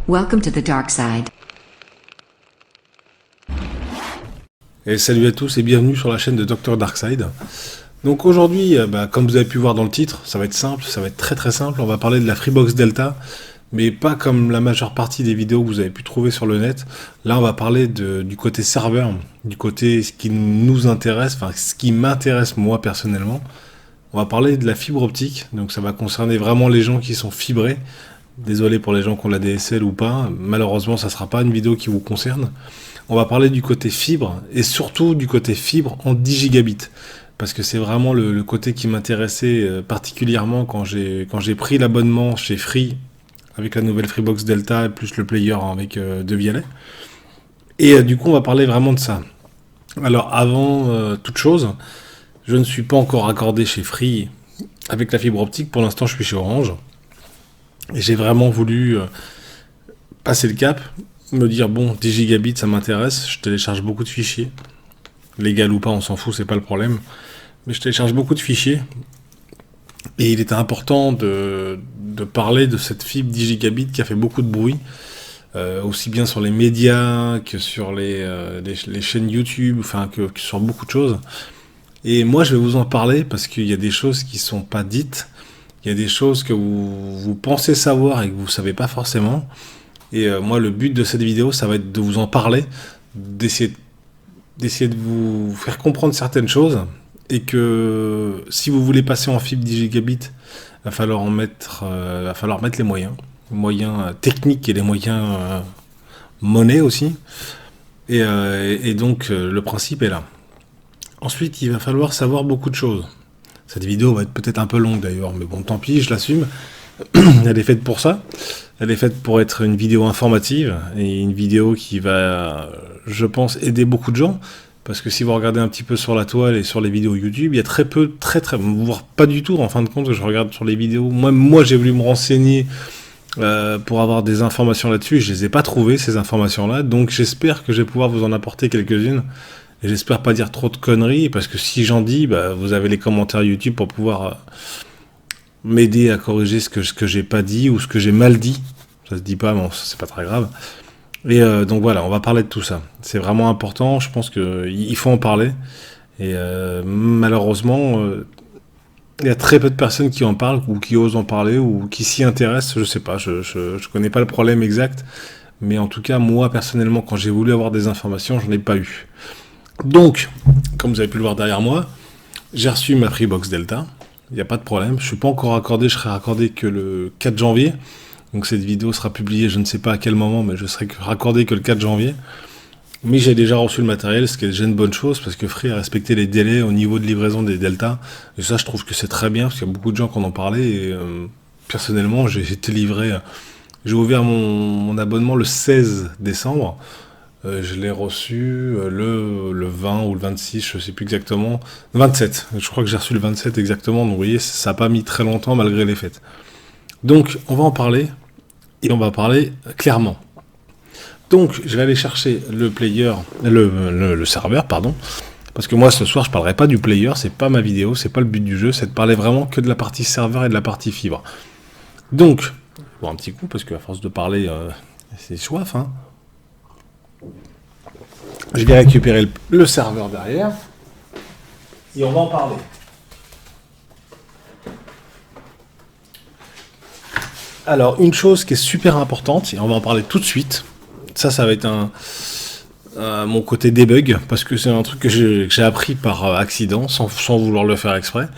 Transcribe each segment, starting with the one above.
Welcome to the dark side. Et salut à tous et bienvenue sur la chaîne de Dr Darkside. Donc aujourd'hui, comme vous avez pu voir dans le titre, ça va être simple, ça va être très très simple. On va parler de la Freebox Delta, mais pas comme la majeure partie des vidéos que vous avez pu trouver sur le net. Là, on va parler du côté serveur, du côté ce qui nous intéresse, enfin ce qui m'intéresse moi personnellement. On va parler de la fibre optique, donc ça va concerner vraiment les gens qui sont fibrés. Désolé pour les gens qui ont la DSL ou pas, malheureusement ça sera pas une vidéo qui vous concerne. On va parler du côté fibre, et surtout du côté fibre en 10 gigabits. Parce que c'est vraiment le côté qui m'intéressait particulièrement quand j'ai pris l'abonnement chez Free, avec la nouvelle Freebox Delta, plus le player avec Devialet. Et du coup on va parler vraiment de ça. Alors avant toute chose, je ne suis pas encore raccordé chez Free avec la fibre optique, pour l'instant je suis chez Orange. Et j'ai vraiment voulu passer le cap, me dire bon, 10 gigabits ça m'intéresse, je télécharge beaucoup de fichiers, légal ou pas on s'en fout, c'est pas le problème, mais je télécharge beaucoup de fichiers, et il était important de parler de cette fibre 10 gigabits qui a fait beaucoup de bruit, aussi bien sur les médias que sur les chaînes YouTube, enfin que sur beaucoup de choses. Et moi je vais vous en parler parce qu'il y a des choses qui sont pas dites. Il y a des choses que vous pensez savoir et que vous ne savez pas forcément. Et moi, le but de cette vidéo, ça va être de vous en parler, d'essayer de vous faire comprendre certaines choses. Et que si vous voulez passer en fibre 10 gigabits, va falloir mettre les moyens techniques et les moyens monnaie aussi. Et donc, le principe est là. Ensuite, il va falloir savoir beaucoup de choses. Cette vidéo va être peut-être un peu longue d'ailleurs, mais bon, tant pis, je l'assume. Elle est faite pour ça. Elle est faite pour être une vidéo informative et une vidéo qui va, je pense, aider beaucoup de gens. Parce que si vous regardez un petit peu sur la toile et sur les vidéos YouTube, il y a très peu, voire pas du tout, en fin de compte, que je regarde sur les vidéos. Moi j'ai voulu me renseigner pour avoir des informations là-dessus. Je les ai pas trouvées, ces informations-là. Donc j'espère que je vais pouvoir vous en apporter quelques-unes. Et j'espère pas dire trop de conneries, parce que si j'en dis, vous avez les commentaires YouTube pour pouvoir m'aider à corriger ce que j'ai pas dit ou ce que j'ai mal dit. Ça se dit pas, mais c'est pas très grave. Et donc voilà, on va parler de tout ça. C'est vraiment important, je pense qu'il faut en parler. Et malheureusement, il y a très peu de personnes qui en parlent, ou qui osent en parler, ou qui s'y intéressent, je sais pas, je connais pas le problème exact. Mais en tout cas, moi personnellement, quand j'ai voulu avoir des informations, j'en ai pas eu. Donc, comme vous avez pu le voir derrière moi, j'ai reçu ma Freebox Delta, il n'y a pas de problème, je ne suis pas encore raccordé, je serai raccordé que le 4 janvier, donc cette vidéo sera publiée, je ne sais pas à quel moment, mais je serai raccordé que le 4 janvier, mais j'ai déjà reçu le matériel, ce qui est déjà une bonne chose, parce que Free a respecté les délais au niveau de livraison des Delta, et ça je trouve que c'est très bien, parce qu'il y a beaucoup de gens qui en ont parlé, et personnellement j'ai été livré, j'ai ouvert mon abonnement le 16 décembre, je l'ai reçu le 20 ou le 26, je ne sais plus exactement. 27, je crois que j'ai reçu le 27 exactement. Donc vous voyez, ça n'a pas mis très longtemps malgré les fêtes. Donc on va en parler, et on va parler clairement. Donc je vais aller chercher le player, le serveur, pardon. Parce que moi ce soir je ne parlerai pas du player, c'est pas ma vidéo, c'est pas le but du jeu, c'est de parler vraiment que de la partie serveur et de la partie fibre. Donc, je vais boire un petit coup parce qu'à force de parler, c'est soif, hein. Je vais récupérer le serveur derrière et on va en parler. Alors, une chose qui est super importante, et on va en parler tout de suite, ça va être mon côté debug, parce que c'est un truc que j'ai appris par accident, sans vouloir le faire exprès.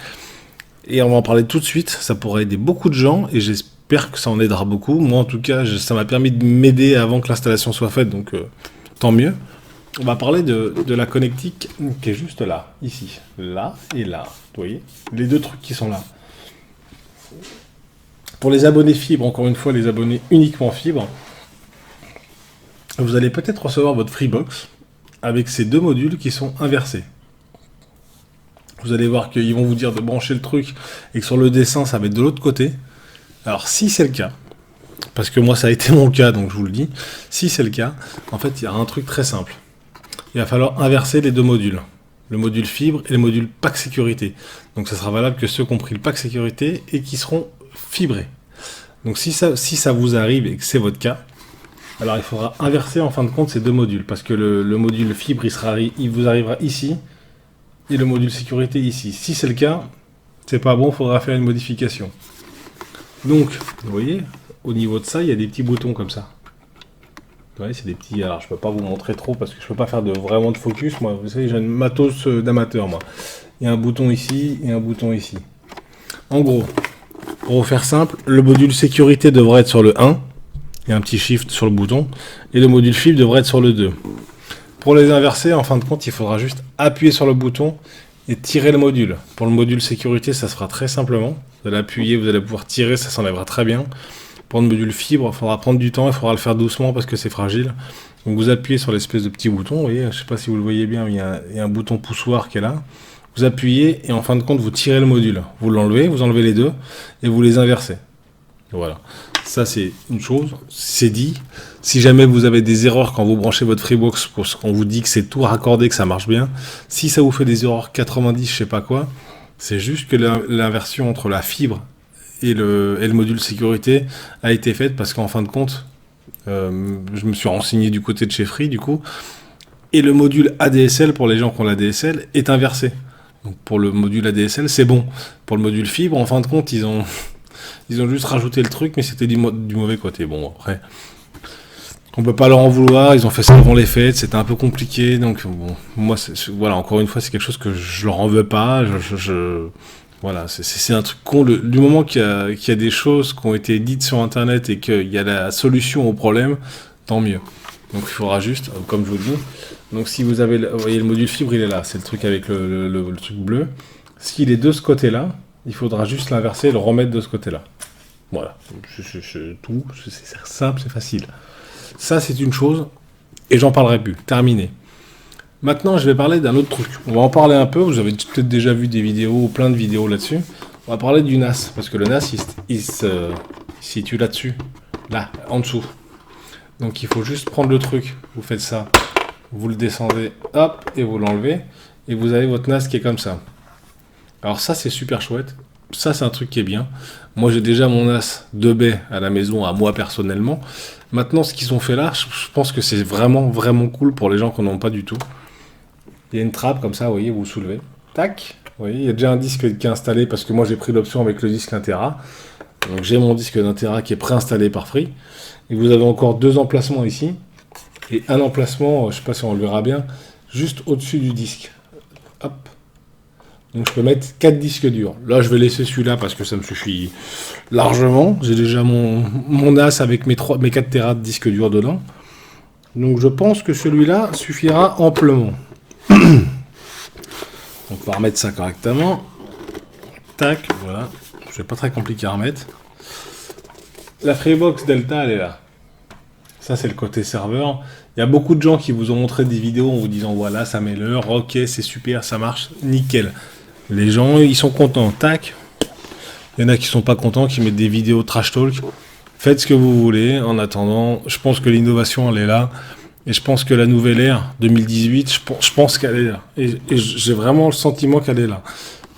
Et on va en parler tout de suite, ça pourrait aider beaucoup de gens, et j'espère que ça en aidera beaucoup. Moi, en tout cas, ça m'a permis de m'aider avant que l'installation soit faite, donc tant mieux. On va parler de la connectique qui est juste là, ici, là et là. Vous voyez, les deux trucs qui sont là. Pour les abonnés fibre, encore une fois, les abonnés uniquement fibre, vous allez peut-être recevoir votre Freebox avec ces deux modules qui sont inversés. Vous allez voir qu'ils vont vous dire de brancher le truc et que sur le dessin, ça va être de l'autre côté. Alors, si c'est le cas, parce que moi, ça a été mon cas, donc je vous le dis, si c'est le cas, en fait, il y a un truc très simple. Il va falloir inverser les deux modules. Le module fibre et le module pack sécurité. Donc ça sera valable que ceux qui ont pris le pack sécurité et qui seront fibrés. Donc si ça vous arrive et que c'est votre cas, Alors il faudra inverser en fin de compte ces deux modules, parce que le module fibre, il vous arrivera ici, et le module sécurité ici. Si c'est le cas, c'est pas bon, il faudra faire une modification. Donc, vous voyez, au niveau de ça, il y a des petits boutons comme ça. Vous voyez, c'est des petits... Alors, je peux pas vous montrer trop, parce que je peux pas faire vraiment de focus. Moi, vous savez, j'ai une matos d'amateur, moi. Il y a un bouton ici, et un bouton ici. En gros, pour vous faire simple, le module sécurité devrait être sur le 1. Il y a un petit shift sur le bouton. Et le module fibre devrait être sur le 2. Pour les inverser, en fin de compte, il faudra juste appuyer sur le bouton et tirer le module. Pour le module sécurité, ça se fera très simplement. Vous allez appuyer, vous allez pouvoir tirer, ça s'enlèvera très bien. Pour le module fibre, il faudra prendre du temps, il faudra le faire doucement parce que c'est fragile. Donc vous appuyez sur l'espèce de petit bouton, vous voyez, je ne sais pas si vous le voyez bien, mais il y a un bouton poussoir qui est là. Vous appuyez et en fin de compte, vous tirez le module. Vous l'enlevez, vous enlevez les deux et vous les inversez. Voilà. Ça, c'est une chose, c'est dit. Si jamais vous avez des erreurs quand vous branchez votre Freebox, parce qu'on vous dit que c'est tout raccordé, que ça marche bien, si ça vous fait des erreurs 90, je sais pas quoi, c'est juste que l'inversion entre la fibre et le module sécurité a été faite parce qu'en fin de compte, je me suis renseigné du côté de chez Free, du coup, et le module ADSL, pour les gens qui ont l'ADSL, est inversé. Donc pour le module ADSL, c'est bon. Pour le module fibre, en fin de compte, ils ont juste rajouté le truc, mais c'était du mauvais côté. Bon, après, on peut pas leur en vouloir, ils ont fait ça avant les fêtes, c'était un peu compliqué, donc bon, moi, voilà, encore une fois, c'est quelque chose que je leur en veux pas, voilà, c'est un truc con, du moment qu'il y a des choses qui ont été dites sur Internet et qu'il y a la solution au problème, tant mieux. Donc il faudra juste, comme je vous dis, donc si vous avez, vous voyez le module fibre, il est là, c'est le truc avec le truc bleu, s'il est de ce côté-là, il faudra juste l'inverser et le remettre de ce côté-là. Voilà, c'est tout, c'est simple, c'est facile. Ça, c'est une chose, et j'en parlerai plus. Terminé. Maintenant, je vais parler d'un autre truc. On va en parler un peu, vous avez peut-être déjà vu des vidéos, plein de vidéos là-dessus. On va parler du NAS, parce que le NAS, il se situe là-dessus, là, en dessous. Donc, il faut juste prendre le truc. Vous faites ça, vous le descendez, hop, et vous l'enlevez, et vous avez votre NAS qui est comme ça. Alors ça, c'est super chouette. Ça, c'est un truc qui est bien. Moi, j'ai déjà mon NAS de baie à la maison, à moi personnellement. Maintenant, ce qu'ils ont fait là, je pense que c'est vraiment, vraiment cool pour les gens qui n'en ont pas du tout. Il y a une trappe comme ça, vous voyez, vous soulevez. Tac. Vous voyez, il y a déjà un disque qui est installé parce que moi, j'ai pris l'option avec le disque 1 Tera. Donc, j'ai mon disque d'1 Tera qui est préinstallé par Free. Et vous avez encore deux emplacements ici. Et un emplacement, je ne sais pas si on le verra bien, juste au-dessus du disque. Hop. Donc je peux mettre 4 disques durs. Là, je vais laisser celui-là parce que ça me suffit largement. J'ai déjà mon NAS avec mes 4 Tera de disques durs dedans. Donc je pense que celui-là suffira amplement. Donc on va remettre ça correctement. Tac, voilà. C'est pas très compliqué à remettre. La Freebox Delta, elle est là. Ça, c'est le côté serveur. Il y a beaucoup de gens qui vous ont montré des vidéos en vous disant voilà, ça met l'heure, ok, c'est super, ça marche, nickel. Les gens, ils sont contents, tac. Il y en a qui sont pas contents, qui mettent des vidéos trash talk. Faites ce que vous voulez. En attendant, je pense que l'innovation, elle est là. Et je pense que la nouvelle ère 2018, je pense qu'elle est là. Et j'ai vraiment le sentiment qu'elle est là.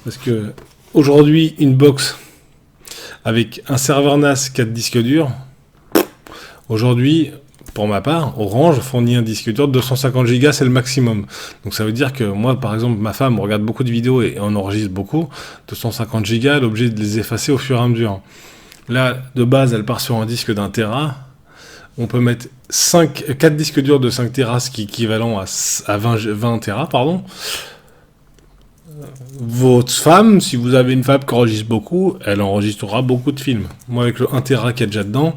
Parce que aujourd'hui, une box avec un serveur NAS 4 disques durs, aujourd'hui, pour ma part, Orange fournit un disque dur de 250 Go, c'est le maximum. Donc ça veut dire que moi, par exemple, ma femme regarde beaucoup de vidéos et on enregistre beaucoup. 250 Go, elle est obligée de les effacer au fur et à mesure. Là, de base, elle part sur un disque d'1 Tera. On peut mettre 4 disques durs de 5 Tera, ce qui est équivalent à 20 Tera, pardon. Votre femme, si vous avez une femme qui enregistre beaucoup, elle enregistrera beaucoup de films. Moi, avec le 1 Tera qu'il y a déjà dedans,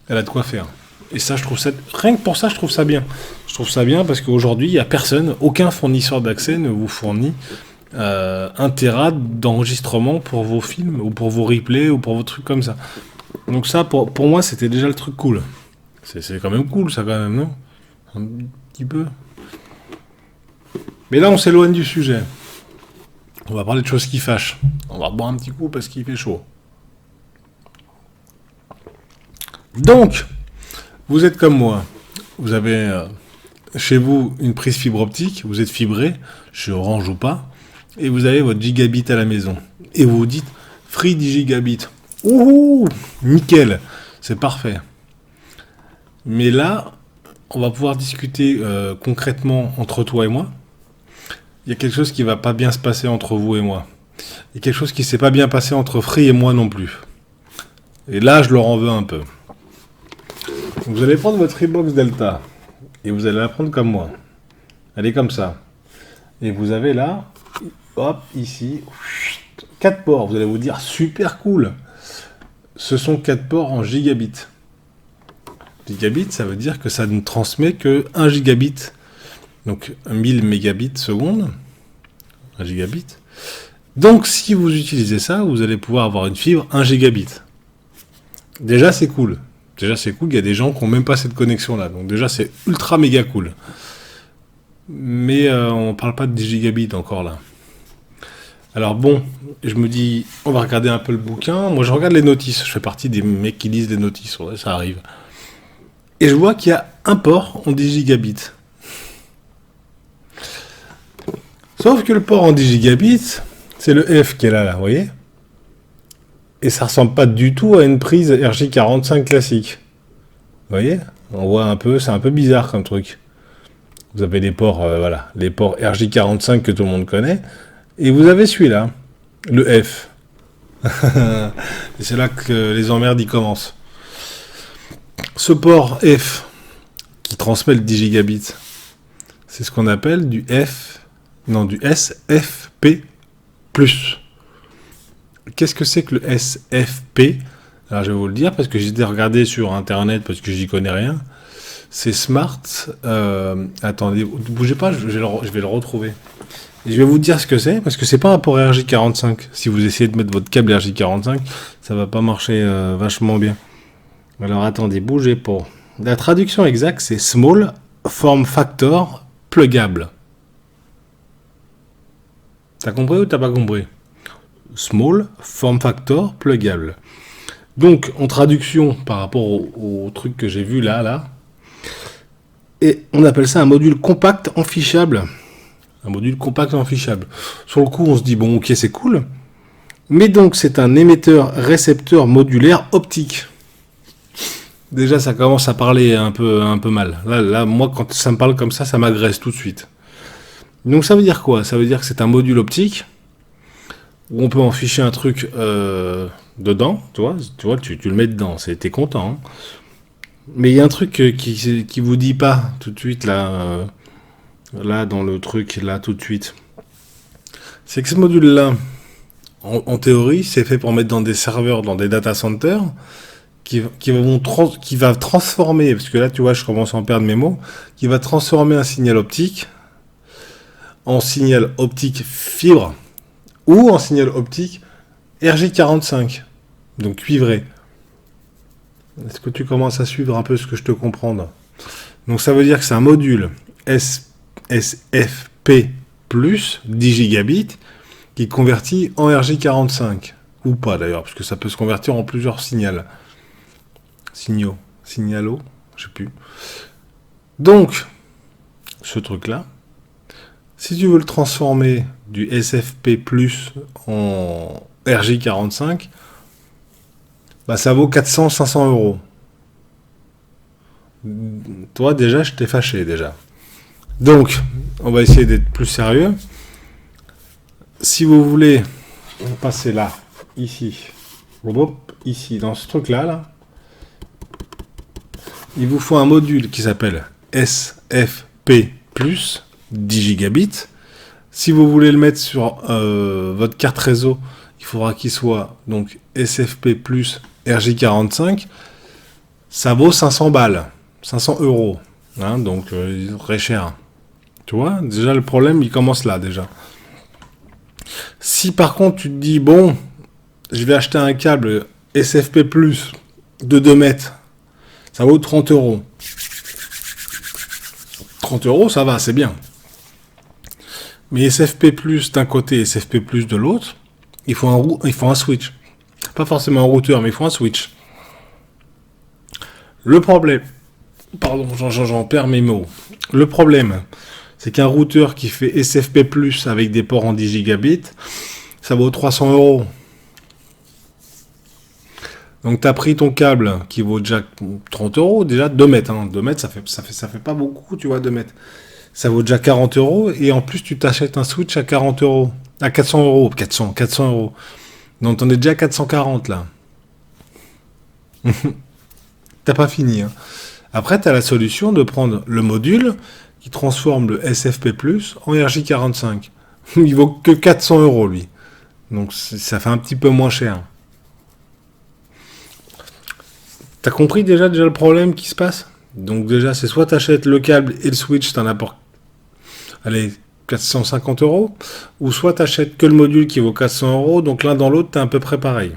elle a de quoi faire. Et ça, je trouve ça, rien que pour ça, je trouve ça bien. Je trouve ça bien parce qu'aujourd'hui, il n'y a personne, aucun fournisseur d'accès ne vous fournit 1 Tera d'enregistrement pour vos films, ou pour vos replays, ou pour vos trucs comme ça. Donc ça, pour moi, c'était déjà le truc cool. C'est quand même cool, ça, quand même, non? Un petit peu. Mais là, on s'éloigne du sujet. On va parler de choses qui fâchent. On va boire un petit coup parce qu'il fait chaud. Donc, vous êtes comme moi. Vous avez chez vous une prise fibre optique. Vous êtes fibré, chez Orange ou pas. Et vous avez votre gigabit à la maison. Et vous vous dites, free 10 gigabits. Ouh, nickel. C'est parfait. Mais là, on va pouvoir discuter concrètement entre toi et moi. Il y a quelque chose qui va pas bien se passer entre vous et moi. Il y a quelque chose qui s'est pas bien passé entre Free et moi non plus. Et là, je leur en veux un peu. Donc, vous allez prendre votre Freebox Delta et vous allez la prendre comme moi. Elle est comme ça. Et vous avez là, hop, ici, 4 ports. Vous allez vous dire, super cool. Ce sont 4 ports en gigabits. Gigabit, ça veut dire que ça ne transmet que 1 gigabit. Donc 1000 mégabits seconde. 1 gigabit. Donc si vous utilisez ça, vous allez pouvoir avoir une fibre 1 gigabit. Déjà c'est cool. Il y a des gens qui n'ont même pas cette connexion là. Donc déjà c'est ultra méga cool. Mais on parle pas de 10 gigabits encore là. Alors bon, je me dis, on va regarder un peu le bouquin. Moi je regarde les notices. Je fais partie des mecs qui lisent les notices. Ouais, ça arrive. Et je vois qu'il y a un port en 10 gigabits. Sauf que le port en 10 gigabits, c'est le F qui est là, vous voyez? Et ça ressemble pas du tout à une prise RJ45 classique. Vous voyez? On voit un peu, c'est un peu bizarre comme truc. Vous avez les ports, voilà, les ports RJ45 que tout le monde connaît. Et vous avez celui-là, le F. Et c'est là que les emmerdes y commencent. Ce port F qui transmet le 10 gigabits, c'est ce qu'on appelle du SFP+. Qu'est-ce que c'est que le SFP? Alors je vais vous le dire parce que j'ai été regardé sur internet parce que j'y connais rien. C'est Smart. Attendez, ne bougez pas, je vais le retrouver. Et je vais vous dire ce que c'est parce que c'est pas un port RJ45. Si vous essayez de mettre votre câble RJ45, ça va pas marcher vachement bien. Alors attendez, bougez pas. La traduction exacte, c'est Small Form Factor Plugable. T'as compris ou t'as pas compris? Small Form Factor Plugable. Donc, en traduction, par rapport au truc que j'ai vu là, et on appelle ça un module compact enfichable. Un module compact enfichable. Sur le coup, on se dit, bon, ok, c'est cool. Mais donc, c'est un émetteur-récepteur modulaire optique. Déjà, ça commence à parler un peu mal. Là, moi, quand ça me parle comme ça m'agresse tout de suite. Donc, ça veut dire quoi? Ça veut dire que c'est un module optique où on peut en ficher un truc dedans. Tu vois, tu le mets dedans. T'es content. Hein. Mais il y a un truc qui vous dit pas tout de suite là dans le truc là tout de suite. C'est que ce module-là, en théorie, c'est fait pour mettre dans des serveurs, dans des data centers. Qui va transformer, parce que là tu vois je commence à en perdre mes mots, qui va transformer un signal optique en signal optique fibre ou en signal optique RJ45, donc cuivré. Est-ce que tu commences à suivre un peu ce que je te comprends? Donc ça veut dire que c'est un module SFP+, 10 gigabits, qui convertit en RJ45, ou pas d'ailleurs, parce que ça peut se convertir en plusieurs signaux, je sais plus. Donc, ce truc-là, si tu veux le transformer du SFP+ en RJ45, bah ça vaut 400-500 euros. Toi, déjà, je t'ai fâché, déjà. Donc, on va essayer d'être plus sérieux. Si vous voulez passer là, ici, dans ce truc-là, là, il vous faut un module qui s'appelle SFP+, 10 gigabits. Si vous voulez le mettre sur votre carte réseau, il faudra qu'il soit donc SFP+, RJ45. Ça vaut 500 balles, 500 euros. Hein, donc, très cher. Tu vois, déjà le problème, il commence là, déjà. Si par contre, tu te dis, bon, je vais acheter un câble SFP+, de 2 mètres, ça vaut 30 euros. 30 euros, ça va, c'est bien. Mais SFP+, d'un côté et SFP+, de l'autre, il faut un switch. Pas forcément un routeur, mais il faut un switch. Le problème... Pardon, j'en perds mes mots. Le problème, c'est qu'un routeur qui fait SFP+, avec des ports en 10 gigabits, ça vaut 300 euros. Donc tu as pris ton câble qui vaut déjà 30 euros, déjà 2 mètres. Hein. 2 mètres, ça fait pas beaucoup, tu vois, 2 mètres. Ça vaut déjà 40 euros et en plus tu t'achètes un switch à 40 euros. À 400 euros. 400 euros. Donc on est déjà à 440 là. T'as pas fini. Hein. Après, tu as la solution de prendre le module qui transforme le SFP+ en RJ45. Il vaut que 400 euros lui. Donc ça fait un petit peu moins cher. T'as compris déjà le problème qui se passe? Donc déjà, c'est soit t'achètes le câble et le switch, t'en as pour, allez, 450 euros, ou soit t'achètes que le module qui vaut 400 euros, donc l'un dans l'autre, t'es à peu près pareil.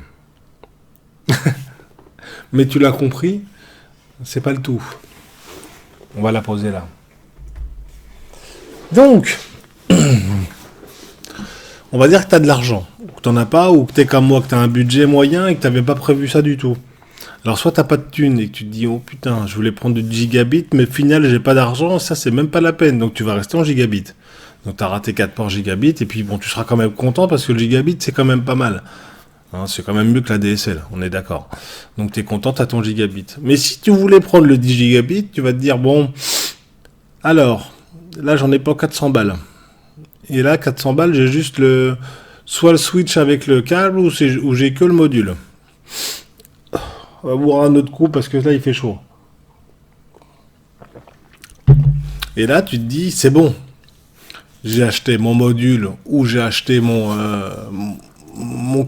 Mais tu l'as compris, c'est pas le tout. On va la poser là. Donc, on va dire que t'as de l'argent, ou que t'en as pas, ou que t'es comme moi, que t'as un budget moyen et que t'avais pas prévu ça du tout. Alors soit t'as pas de thunes et que tu te dis oh putain je voulais prendre du gigabit mais au final j'ai pas d'argent, ça c'est même pas la peine, donc tu vas rester en gigabit. Donc t'as raté 4 ports gigabit et puis bon tu seras quand même content parce que le gigabit c'est quand même pas mal. Hein, c'est quand même mieux que la DSL, on est d'accord. Donc t'es content, t'as ton gigabit. Mais si tu voulais prendre le 10 gigabit, tu vas te dire bon alors là j'en ai pas 400 balles. Et là 400 balles j'ai juste soit le switch avec le câble ou j'ai que le module. On va boire un autre coup parce que là il fait chaud. Et là tu te dis c'est bon. J'ai acheté mon module ou j'ai acheté mon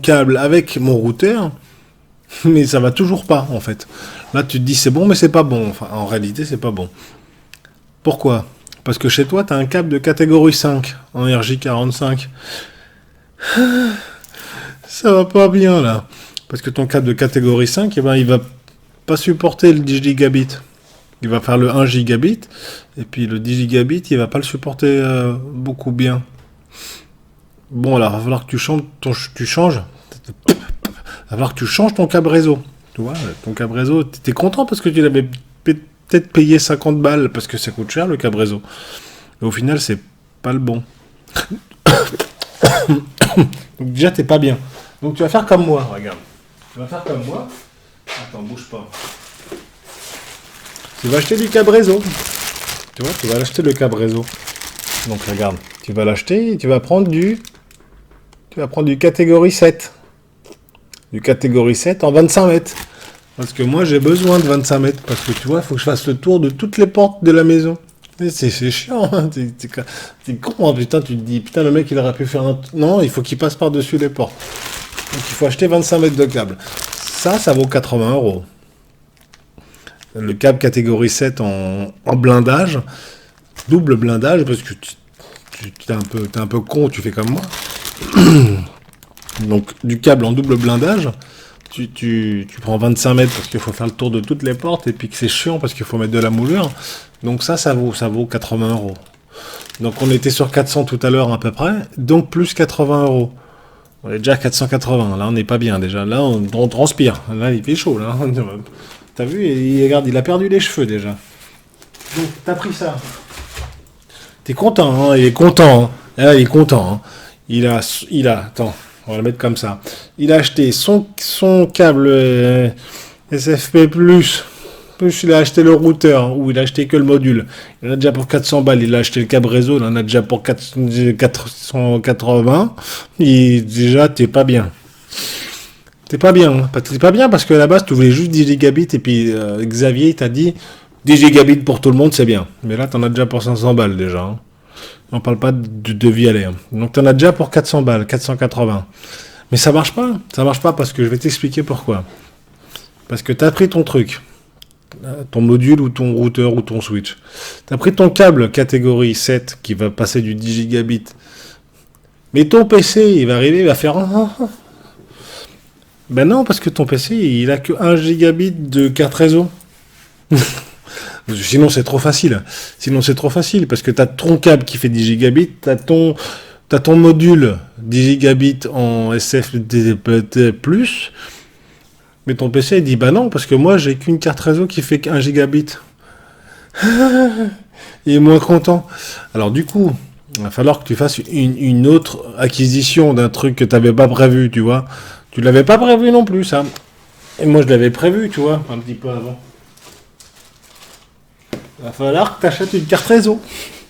câble avec mon routeur, mais ça va toujours pas en fait. Là tu te dis c'est bon mais c'est pas bon. Enfin en réalité c'est pas bon. Pourquoi? Parce que chez toi tu as un câble de catégorie 5 en RJ45. Ça va pas bien là. Parce que ton câble de catégorie 5, eh ben, il va pas supporter le 10 gigabit. Il va faire le 1 gigabit, et puis le 10 gigabit, il va pas le supporter beaucoup bien. Bon, alors, il va falloir que tu changes. Il va falloir que tu changes ton câble réseau. Tu vois, ton câble réseau, t'es content parce que tu l'avais peut-être payé 50 balles, parce que ça coûte cher le câble réseau. Mais au final, c'est pas le bon. Donc déjà, t'es pas bien. Donc tu vas faire comme moi, regarde. Tu vas faire comme moi. Attends, bouge pas. Tu vas acheter du câble réseau. Tu vois, tu vas l'acheter le câble réseau. Donc regarde, tu vas l'acheter et tu vas prendre du catégorie 7. Du catégorie 7 en 25 mètres. Parce que moi j'ai besoin de 25 mètres. Parce que tu vois, il faut que je fasse le tour de toutes les portes de la maison. C'est chiant, hein. T'es con, hein, putain, tu te dis, putain, le mec il aurait pu faire un... Non, il faut qu'il passe par-dessus les portes. Donc il faut acheter 25 mètres de câble. Ça vaut 80 euros. Le câble catégorie 7 en blindage, double blindage, parce que t'es un peu con, tu fais comme moi. Donc du câble en double blindage, tu prends 25 mètres parce qu'il faut faire le tour de toutes les portes et puis que c'est chiant parce qu'il faut mettre de la moulure. Donc ça vaut 80 euros. Donc on était sur 400 tout à l'heure à peu près, donc plus 80 euros. On est déjà à 480, là on n'est pas bien déjà, là on transpire, là il fait chaud là. T'as vu, regarde, il a perdu les cheveux déjà. Donc t'as pris ça. T'es content, hein, il est content, hein. Là, il est content, hein. Il a, attends, on va le mettre comme ça. Il a acheté son câble SFP+, plus il a acheté le routeur, ou il a acheté que le module. Il en a déjà pour 400 balles, il a acheté le câble réseau, il en a déjà pour 480. Et déjà, t'es pas bien. T'es pas bien, hein. T'es pas bien parce que à la base, tu voulais juste 10 gigabits, et puis Xavier t'a dit 10 gigabits pour tout le monde, c'est bien. Mais là, t'en as déjà pour 500 balles déjà, hein. On parle pas de devis aller. Hein. Donc t'en as déjà pour 400 balles, 480. Mais ça marche pas parce que je vais t'expliquer pourquoi. Parce que t'as pris ton truc, ton module ou ton routeur ou ton switch. T'as pris ton câble catégorie 7 qui va passer du 10 gigabits. Mais ton PC, il va arriver, il va faire... Ben non, parce que ton PC, il a que 1 gigabit de carte réseau. Sinon, c'est trop facile. Parce que tu as ton câble qui fait 10 gigabits, tu as ton module 10 gigabits en SFP+, mais ton PC, il dit, bah non, parce que moi, j'ai qu'une carte réseau qui fait 1 gigabit. Il est moins content. Alors, du coup, il va falloir que tu fasses une autre acquisition d'un truc que tu n'avais pas prévu, tu vois. Tu l'avais pas prévu non plus, ça. Et moi, je l'avais prévu, tu vois, un petit peu avant. Il va falloir que tu achètes une carte réseau.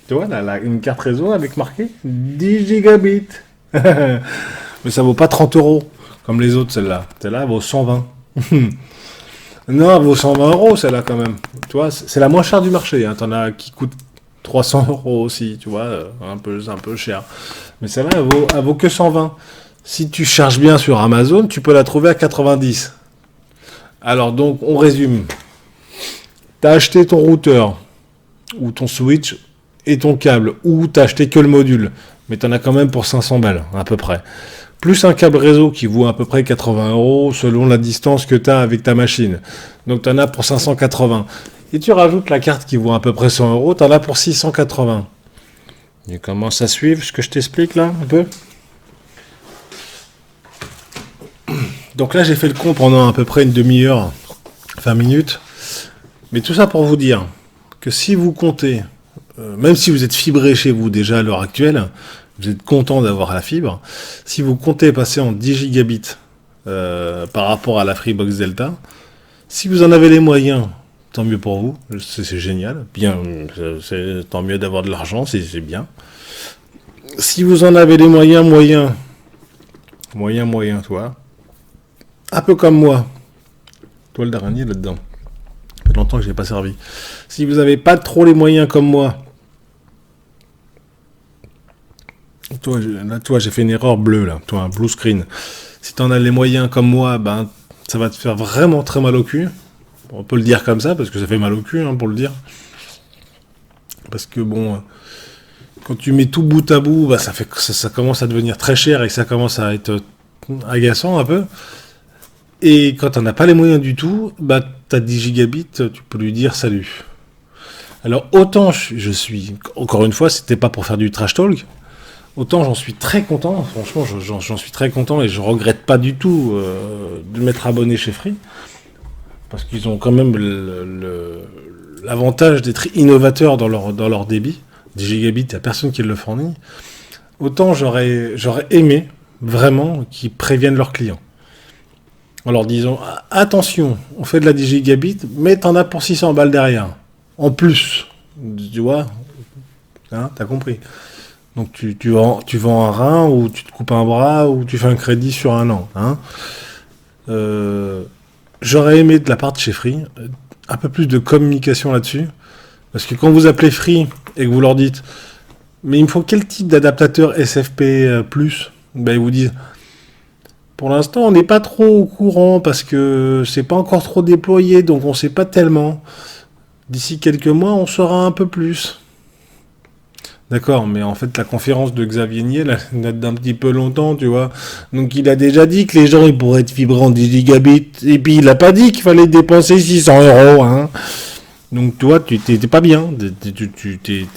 Tu vois, une carte réseau avec marqué 10 gigabits. Mais ça vaut pas 30 euros, comme les autres, celle-là. Celle-là, elle vaut 120. Non, elle vaut 120 euros, celle-là, quand même. Tu vois, c'est la moins chère du marché. Hein. T'en as qui coûtent 300 euros aussi, tu vois, un peu cher. Mais celle-là, elle vaut que 120. Si tu cherches bien sur Amazon, tu peux la trouver à 90. Alors, donc, on résume. T'as acheté ton routeur, ou ton switch, et ton câble, ou t'as acheté que le module. Mais t'en as quand même pour 500 balles, à peu près. Plus un câble réseau qui vaut à peu près 80 euros selon la distance que tu as avec ta machine. Donc tu en as pour 580. Et tu rajoutes la carte qui vaut à peu près 100 euros, tu en as pour 680. Tu commences à suivre ce que je t'explique là, un peu. Donc là, j'ai fait le compte pendant à peu près une demi-heure, 20 minutes. Mais tout ça pour vous dire que si vous comptez, même si vous êtes fibré chez vous déjà à l'heure actuelle, vous êtes content d'avoir la fibre. Si vous comptez passer en 10 gigabits par rapport à la Freebox Delta, si vous en avez les moyens, tant mieux pour vous, c'est génial. Bien, c'est tant mieux d'avoir de l'argent, c'est bien. Si vous en avez les moyens, toi, un peu comme moi, toile d'araignée là-dedans. Ça fait longtemps que je n'ai pas servi. Si vous n'avez pas trop les moyens comme moi, toi, j'ai fait une erreur bleue, là. Toi, un blue screen. Si t'en as les moyens comme moi, ben, ça va te faire vraiment très mal au cul. On peut le dire comme ça, parce que ça fait mal au cul, hein, pour le dire. Parce que, bon, quand tu mets tout bout à bout, bah, ça commence à devenir très cher et ça commence à être agaçant un peu. Et quand t'en as pas les moyens du tout, bah, t'as 10 gigabits, tu peux lui dire salut. Alors, autant je suis, encore une fois, c'était pas pour faire du trash talk, autant j'en suis très content, franchement j'en suis très content et je regrette pas du tout de m'être abonné chez Free, parce qu'ils ont quand même l'avantage d'être innovateurs dans leur débit, 10 gigabits, il n'y a personne qui le fournit. Autant j'aurais aimé vraiment qu'ils préviennent leurs clients. En leur disant, attention, on fait de la 10 gigabits, mais t'en as pour 600 balles derrière, en plus, tu vois, hein, t'as compris. Donc tu vends un rein, ou tu te coupes un bras, ou tu fais un crédit sur un an. Hein. J'aurais aimé de la part de chez Free un peu plus de communication là-dessus. Parce que quand vous appelez Free et que vous leur dites « Mais il me faut quel type d'adaptateur SFP+, ben ils vous disent « Pour l'instant, on n'est pas trop au courant parce que c'est pas encore trop déployé, donc on sait pas tellement. D'ici quelques mois, on saura un peu plus. » D'accord, mais en fait, la conférence de Xavier Niel date d'un petit peu longtemps, tu vois. Donc, il a déjà dit que les gens, ils pourraient être fibrés en 10 gigabits. Et puis, il a pas dit qu'il fallait dépenser 600 euros, hein. Donc, toi, tu t'es pas bien.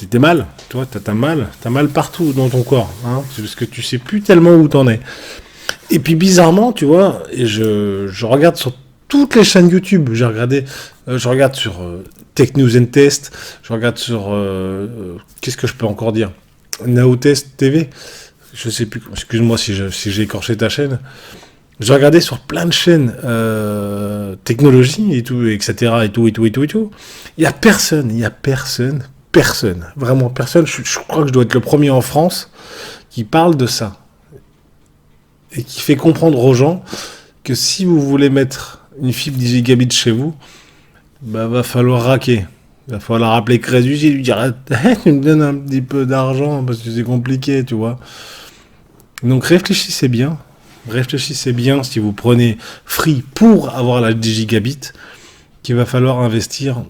T'es mal. Toi, t'as mal partout dans ton corps, hein. C'est parce que tu sais plus tellement où t'en es. Et puis, bizarrement, tu vois, et je regarde sur toutes les chaînes YouTube. Je regarde sur Tech News and Test, je regarde sur qu'est-ce que je peux encore dire, Naotest TV, je sais plus, excuse-moi si j'ai écorché ta chaîne. J'ai regardé sur plein de chaînes technologie et tout, etc. et tout. Il y a personne, vraiment personne. Je crois que je dois être le premier en France qui parle de ça et qui fait comprendre aux gens que si vous voulez mettre une fibre 10 gigabits chez vous, bah va falloir raquer. Va falloir appeler Crésus et lui dire tu me donnes un petit peu d'argent parce que c'est compliqué, tu vois. Donc réfléchissez bien si vous prenez Free pour avoir la 10 gigabits, qu'il va falloir investir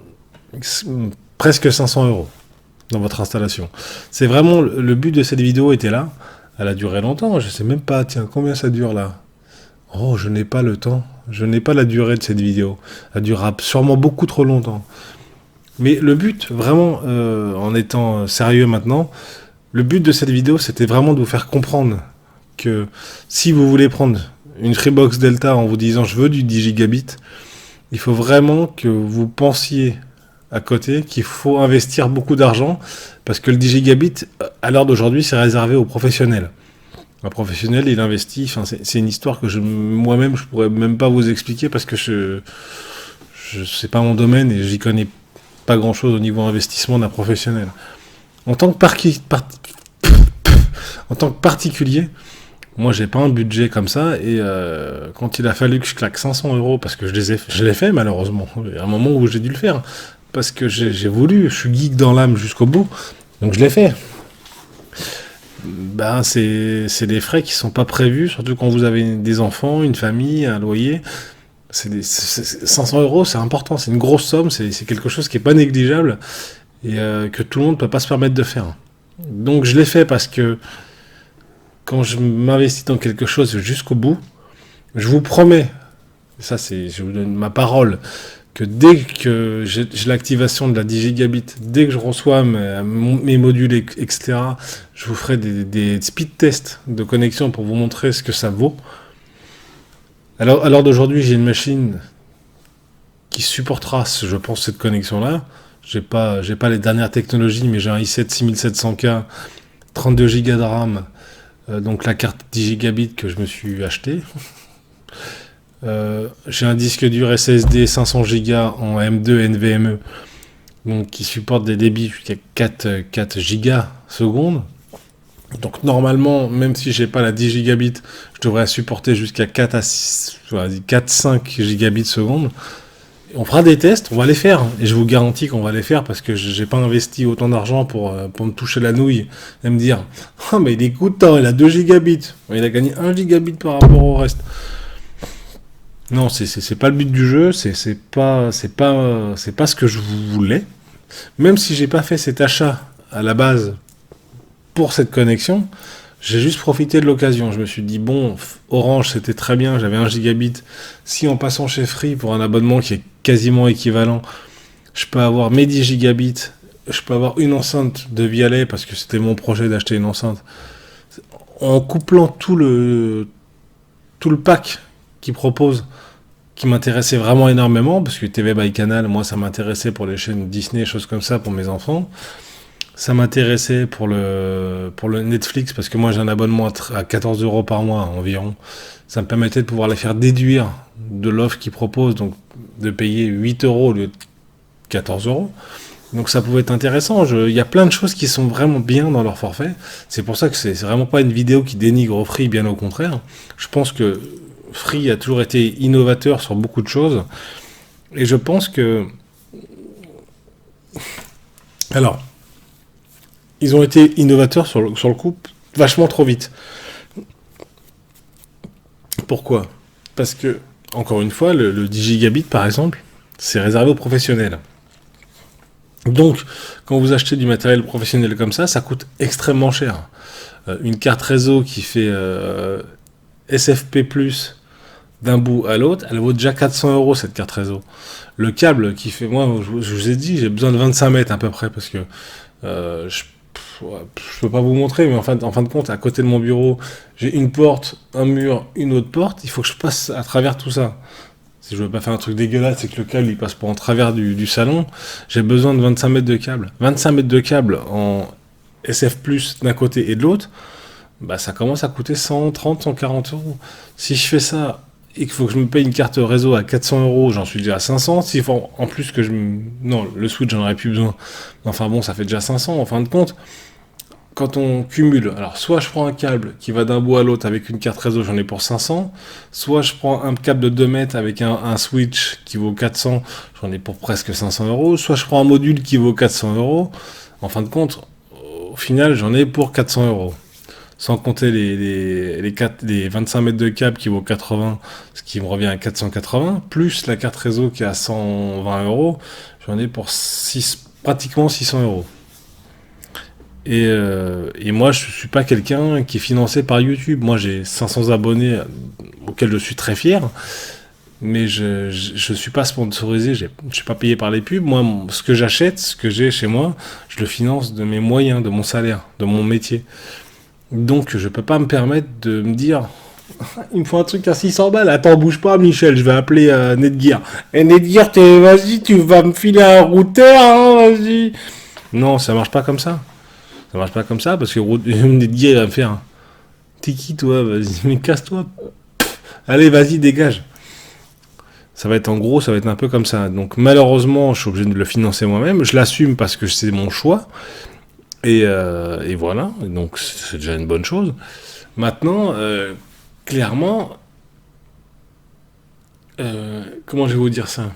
presque 500 euros dans votre installation. C'est vraiment le but de cette vidéo était là. Elle a duré longtemps, je sais même pas, tiens, combien ça dure là? Oh, je n'ai pas le temps. Je n'ai pas la durée de cette vidéo. Elle durera sûrement beaucoup trop longtemps. Mais le but, vraiment, en étant sérieux maintenant, le but de cette vidéo, c'était vraiment de vous faire comprendre que si vous voulez prendre une Freebox Delta en vous disant « je veux du 10 gigabits », il faut vraiment que vous pensiez à côté qu'il faut investir beaucoup d'argent parce que le 10 gigabits, à l'heure d'aujourd'hui, c'est réservé aux professionnels. Un professionnel, il investit. Enfin, c'est une histoire que moi-même, je pourrais même pas vous expliquer parce que c'est pas mon domaine et j'y connais pas grand-chose au niveau investissement d'un professionnel. En tant que en tant que particulier, moi, j'ai pas un budget comme ça, et quand il a fallu que je claque 500 euros, parce que je l'ai fait malheureusement, il y a un moment où j'ai dû le faire, parce que j'ai voulu, je suis geek dans l'âme jusqu'au bout, donc je l'ai fait. Ben, c'est des frais qui sont pas prévus, surtout quand vous avez des enfants, une famille, un loyer. 500 euros, c'est important, c'est une grosse somme, c'est quelque chose qui est pas négligeable, et que tout le monde peut pas se permettre de faire. Donc je l'ai fait parce que quand je m'investis dans quelque chose jusqu'au bout, je vous promets, je vous donne ma parole, que dès que j'ai l'activation de la 10 gigabits, dès que je reçois mes modules, etc., je vous ferai des speed tests de connexion pour vous montrer ce que ça vaut. Alors, à l'heure d'aujourd'hui, j'ai une machine qui supportera, je pense, cette connexion-là. J'ai pas les dernières technologies, mais j'ai un i7 6700K, 32 Go de RAM, donc la carte 10 gigabits que je me suis acheté. J'ai un disque dur SSD 500 Go en M2 NVMe, donc qui supporte des débits jusqu'à 4 gigasecondes. Donc normalement, même si j'ai pas la 10 gigabits, je devrais supporter jusqu'à 4-5 gigabits seconde. On fera des tests, on va les faire, et je vous garantis qu'on va les faire parce que j'ai pas investi autant d'argent pour me toucher la nouille et me dire « Ah mais il est content, il a 2 gigabits, il a gagné 1 gigabit par rapport au reste. » Non, c'est pas le but du jeu, c'est pas ce que je voulais. Même si j'ai pas fait cet achat à la base pour cette connexion, j'ai juste profité de l'occasion. Je me suis dit, bon, Orange, c'était très bien, j'avais 1 gigabit. Si en passant chez Free pour un abonnement qui est quasiment équivalent, je peux avoir mes 10 gigabits, je peux avoir une enceinte de Vialet, parce que c'était mon projet d'acheter une enceinte, en couplant tout le pack qu'ils proposent, qui m'intéressait vraiment énormément, parce que TV by Canal, moi, ça m'intéressait pour les chaînes Disney, choses comme ça, pour mes enfants. Ça m'intéressait pour le Netflix, parce que moi j'ai un abonnement à 14 euros par mois environ. Ça me permettait de pouvoir les faire déduire de l'offre qu'ils proposent, donc de payer 8 euros au lieu de 14 euros. Donc ça pouvait être intéressant. Il y a plein de choses qui sont vraiment bien dans leur forfait. C'est pour ça que c'est vraiment pas une vidéo qui dénigre Free, bien au contraire. Je pense que Free a toujours été innovateur sur beaucoup de choses. Et je pense que... Alors... Ils ont été innovateurs sur le coup vachement trop vite. Pourquoi ? Parce que, encore une fois, le 10 gigabits, par exemple, c'est réservé aux professionnels. Donc, quand vous achetez du matériel professionnel comme ça coûte extrêmement cher. Une carte réseau qui fait SFP+, d'un bout à l'autre, elle vaut déjà 400 euros, cette carte réseau. Le câble qui fait... Moi, je vous ai dit, j'ai besoin de 25 mètres à peu près, parce que je peux pas vous montrer, mais en fin de compte, à côté de mon bureau, j'ai une porte, un mur, une autre porte. Il faut que je passe à travers tout ça. Si je veux pas faire un truc dégueulasse, c'est que le câble il passe pas en travers du salon. J'ai besoin de 25 mètres de câble. 25 mètres de câble en SF+ d'un côté et de l'autre, bah ça commence à coûter 130, 140 euros. Si je fais ça et qu'il faut que je me paye une carte réseau à 400 euros, j'en suis déjà à 500. S'il faut en plus que non, le switch, j'en aurais plus besoin. Enfin bon, ça fait déjà 500 en fin de compte. Quand on cumule, alors soit je prends un câble qui va d'un bout à l'autre avec une carte réseau, j'en ai pour 500, soit je prends un câble de 2 mètres avec un switch qui vaut 400, j'en ai pour presque 500 euros, soit je prends un module qui vaut 400 euros, en fin de compte, au final, j'en ai pour 400 euros. Sans compter les 25 mètres de câble qui vaut 80, ce qui me revient à 480, plus la carte réseau qui est à 120 euros, j'en ai pour pratiquement 600 euros. Et moi, je suis pas quelqu'un qui est financé par YouTube. Moi, j'ai 500 abonnés auxquels je suis très fier, mais je suis pas sponsorisé, je suis pas payé par les pubs. Moi, ce que j'achète, ce que j'ai chez moi, je le finance de mes moyens, de mon salaire, de mon métier. Donc, je peux pas me permettre de me dire il me faut un truc à 600 balles. Attends, bouge pas, Michel, je vais appeler Netgear. Et Netgear, vas-y, tu vas me filer un routeur, hein, vas-y. Non, ça marche pas comme ça. Ça marche pas comme ça parce que Netgear va me faire T'es qui toi? Vas-y, mais casse-toi. Allez, vas-y, dégage. Ça va être en gros, ça va être un peu comme ça. Donc malheureusement, je suis obligé de le financer moi-même. Je l'assume parce que c'est mon choix. Et voilà. Donc c'est déjà une bonne chose. Maintenant, clairement, comment je vais vous dire ça?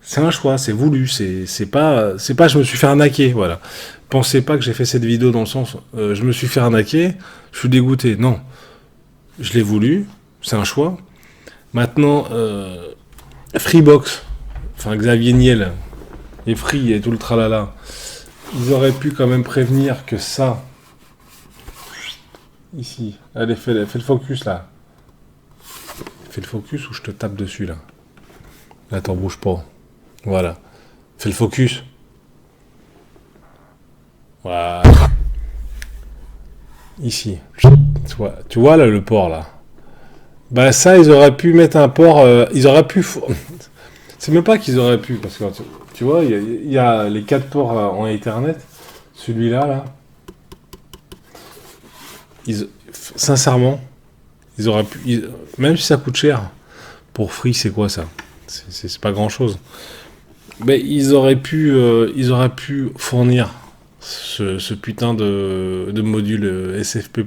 C'est un choix, c'est voulu. C'est pas je me suis fait arnaquer. Voilà. Pensez pas que j'ai fait cette vidéo dans le sens je me suis fait arnaquer, je suis dégoûté. Non, je l'ai voulu. C'est un choix. Maintenant, Freebox, enfin Xavier Niel et Free et tout le tralala, ils auraient pu quand même prévenir que ça, ici, allez, fais le focus là. Fais le focus ou je te tape dessus là. Là, t'en bouge pas. Voilà. Fais le focus. Voilà. Ici. Tu vois là le port là. Bah ça, ils auraient pu mettre un port. Ils auraient pu. C'est même pas qu'ils auraient pu, parce que tu vois, il y a les 4 ports en Ethernet. Celui-là, là. Sincèrement, ils auraient pu. Même si ça coûte cher, pour Free, c'est quoi ça? C'est pas grand-chose. Mais ils auraient pu fournir ce putain de module SFP+.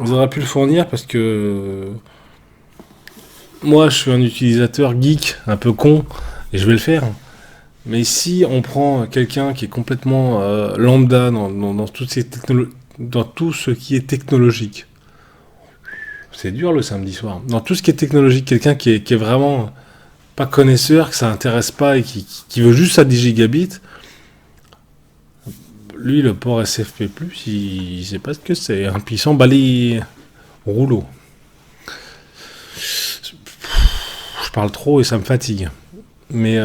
Ils auraient pu le fournir parce que moi, je suis un utilisateur geek, un peu con, et je vais le faire. Mais si on prend quelqu'un qui est complètement lambda dans dans tout ce qui est technologique, c'est dur le samedi soir. Dans tout ce qui est technologique, quelqu'un qui est vraiment pas connaisseur, que ça intéresse pas et qui veut juste sa 10 gigabits, lui, le port SFP+, il sait pas ce que c'est. Hein. Puis il s'en bat les rouleaux. Je parle trop et ça me fatigue. Mais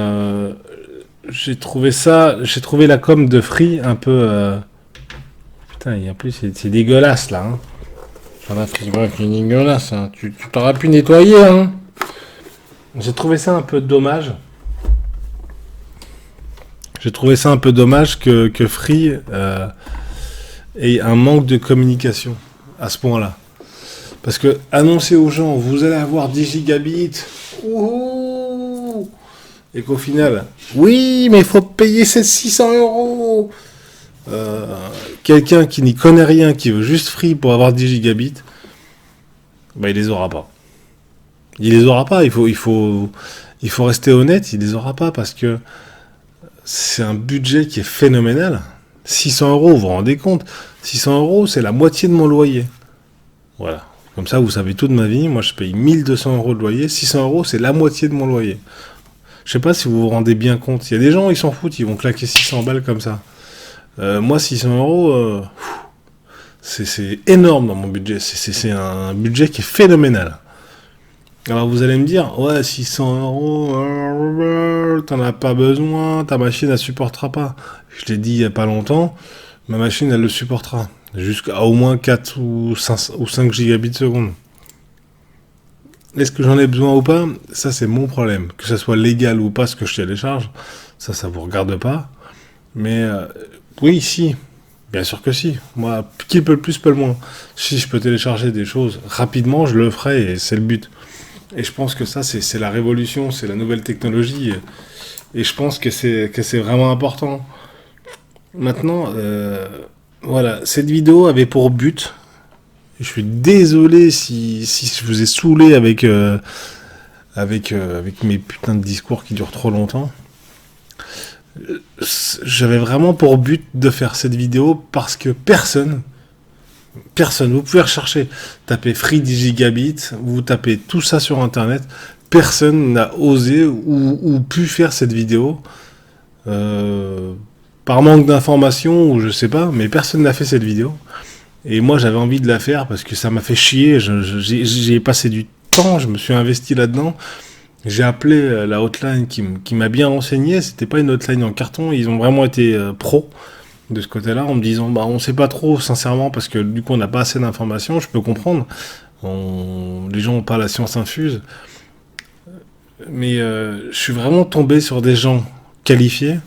j'ai trouvé la com de Free un peu... Putain, en plus, c'est dégueulasse, là. Hein. J'en ai pris c'est dégueulasse. Hein. Tu t'aurais pu nettoyer, hein. J'ai trouvé ça un peu dommage. J'ai trouvé ça un peu dommage que Free ait un manque de communication à ce point-là. Parce que annoncer aux gens, vous allez avoir 10 gigabits, ouhou, et qu'au final, oui, mais il faut payer ces 600 €. Quelqu'un qui n'y connaît rien, qui veut juste Free pour avoir 10 gigabits, bah il les aura pas. Il les aura pas, il faut rester honnête, il les aura pas parce que c'est un budget qui est phénoménal. 600 €, vous vous rendez compte? 600 €, c'est la moitié de mon loyer. Voilà. Comme ça, vous savez tout de ma vie. Moi, je paye 1200 € de loyer. 600 €, c'est la moitié de mon loyer. Je sais pas si vous vous rendez bien compte. Il y a des gens, ils s'en foutent, ils vont claquer 600 balles comme ça. Moi, 600 €, c'est énorme dans mon budget. C'est un budget qui est phénoménal. Alors vous allez me dire, ouais, 600 €, t'en as pas besoin, ta machine elle supportera pas. Je l'ai dit il y a pas longtemps, ma machine elle le supportera. Jusqu'à au moins 4 ou 5 gigabits seconde. Est-ce que j'en ai besoin ou pas? Ça c'est mon problème. Que ça soit légal ou pas ce que je télécharge, ça vous regarde pas. Mais oui, si. Bien sûr que si. Moi, qui peut le plus, peut le moins. Si je peux télécharger des choses rapidement, je le ferai et c'est le but. Et je pense que ça, c'est la révolution, c'est la nouvelle technologie. Et je pense que c'est vraiment important. Maintenant, voilà, cette vidéo avait pour but, je suis désolé si je vous ai saoulé avec mes putains de discours qui durent trop longtemps. J'avais vraiment pour but de faire cette vidéo parce que personne, vous pouvez rechercher, tapez Free 10 gigabits, vous tapez tout ça sur internet, personne n'a osé ou pu faire cette vidéo par manque d'informations ou je sais pas, mais personne n'a fait cette vidéo. Et moi j'avais envie de la faire parce que ça m'a fait chier, j'ai passé du temps, je me suis investi là-dedans. J'ai appelé la hotline qui m'a bien renseigné, c'était pas une hotline en carton, ils ont vraiment été pros de ce côté-là, en me disant, bah on sait pas trop, sincèrement, parce que du coup on n'a pas assez d'informations, je peux comprendre, les gens n'ont pas la science infuse, mais je suis vraiment tombé sur des gens qualifiés,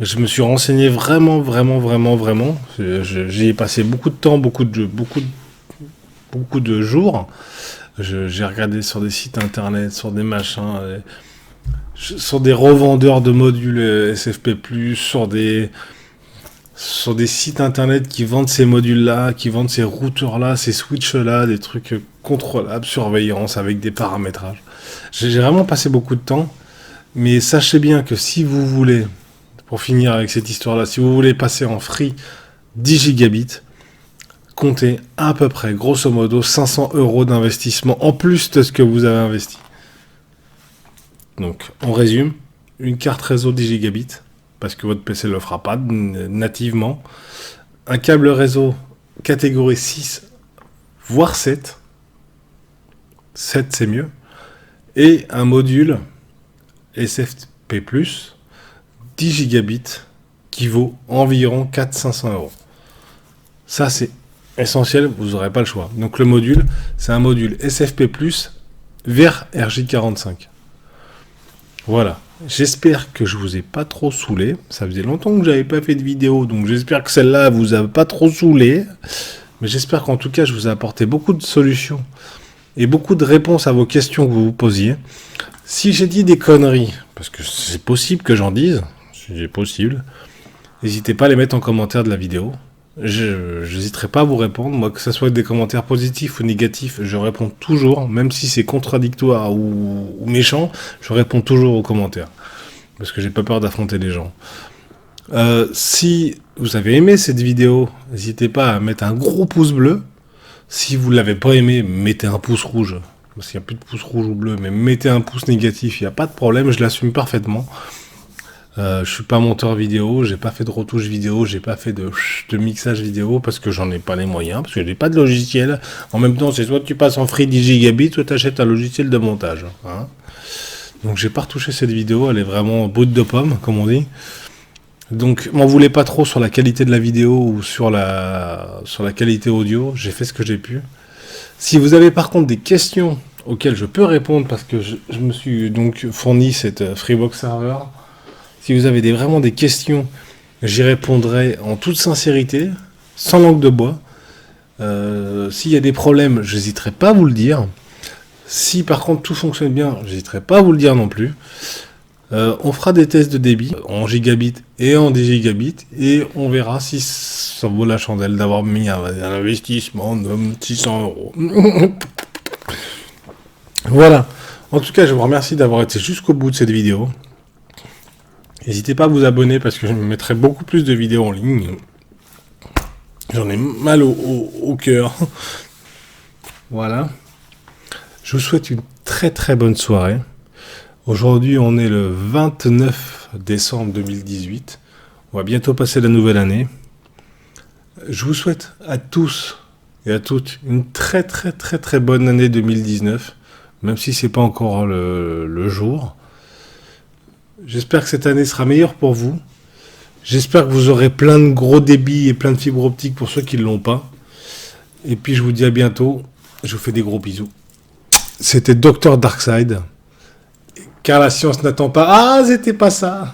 Je me suis renseigné vraiment, vraiment, vraiment, vraiment. J'y ai passé beaucoup de temps, beaucoup de jours. J'ai regardé sur des sites internet, sur des machins, sur des revendeurs de modules SFP+, sur des sites internet qui vendent ces modules-là, qui vendent ces routeurs-là, ces switches-là, des trucs contrôlables, surveillance, avec des paramétrages. J'ai vraiment passé beaucoup de temps, mais sachez bien que si vous voulez, pour finir avec cette histoire-là, si vous voulez passer en free 10 gigabits, comptez à peu près, grosso modo, 500 € d'investissement en plus de ce que vous avez investi. Donc, on résume, une carte réseau 10 gigabits, parce que votre PC ne le fera pas nativement, un câble réseau catégorie 6, voire 7, 7 c'est mieux, et un module SFP+, 10 gigabits, qui vaut environ 400-500 €. Ça, c'est essentiel, vous n'aurez pas le choix. Donc le module, c'est un module SFP+, vers RJ45. Voilà. J'espère que je vous ai pas trop saoulé. Ça faisait longtemps que j'avais pas fait de vidéo, donc j'espère que celle-là vous a pas trop saoulé. Mais j'espère qu'en tout cas, je vous ai apporté beaucoup de solutions et beaucoup de réponses à vos questions que vous vous posiez. Si j'ai dit des conneries, parce que c'est possible que j'en dise, c'est possible, n'hésitez pas à les mettre en commentaire de la vidéo. Je n'hésiterai pas à vous répondre. Moi, que ce soit des commentaires positifs ou négatifs, je réponds toujours, même si c'est contradictoire ou méchant, je réponds toujours aux commentaires. Parce que j'ai pas peur d'affronter les gens. Si vous avez aimé cette vidéo, n'hésitez pas à mettre un gros pouce bleu. Si vous ne l'avez pas aimé, mettez un pouce rouge. Parce qu'il n'y a plus de pouce rouge ou bleu, mais mettez un pouce négatif, il n'y a pas de problème, je l'assume parfaitement. Je suis pas monteur vidéo, j'ai pas fait de retouche vidéo, j'ai pas fait de mixage vidéo parce que j'en ai pas les moyens, parce que j'ai pas de logiciel. En même temps, c'est soit tu passes en free 10 gigabits, soit tu achètes un logiciel de montage. Hein. Donc j'ai pas retouché cette vidéo, elle est vraiment brute de pomme, comme on dit. Donc m'en voulez pas trop sur la qualité de la vidéo ou sur la qualité audio, j'ai fait ce que j'ai pu. Si vous avez par contre des questions auxquelles je peux répondre, parce que je me suis donc fourni cette Freebox Server, si vous avez vraiment des questions, j'y répondrai en toute sincérité, sans langue de bois. S'il y a des problèmes, j'hésiterai pas à vous le dire. Si par contre tout fonctionne bien, j'hésiterai pas à vous le dire non plus. On fera des tests de débit en gigabits et en 10 gigabits et on verra si ça vaut la chandelle d'avoir mis un investissement de 600 €. Voilà. En tout cas, je vous remercie d'avoir été jusqu'au bout de cette vidéo. N'hésitez pas à vous abonner parce que je mettrai beaucoup plus de vidéos en ligne. J'en ai mal au cœur. Voilà. Je vous souhaite une très très bonne soirée. Aujourd'hui, on est le 29 décembre 2018. On va bientôt passer la nouvelle année. Je vous souhaite à tous et à toutes une très très très très bonne année 2019, même si c'est pas encore le jour. J'espère que cette année sera meilleure pour vous. J'espère que vous aurez plein de gros débits et plein de fibres optiques pour ceux qui ne l'ont pas. Et puis je vous dis à bientôt. Je vous fais des gros bisous. C'était Dr Darkside. Car la science n'attend pas. Ah, c'était pas ça.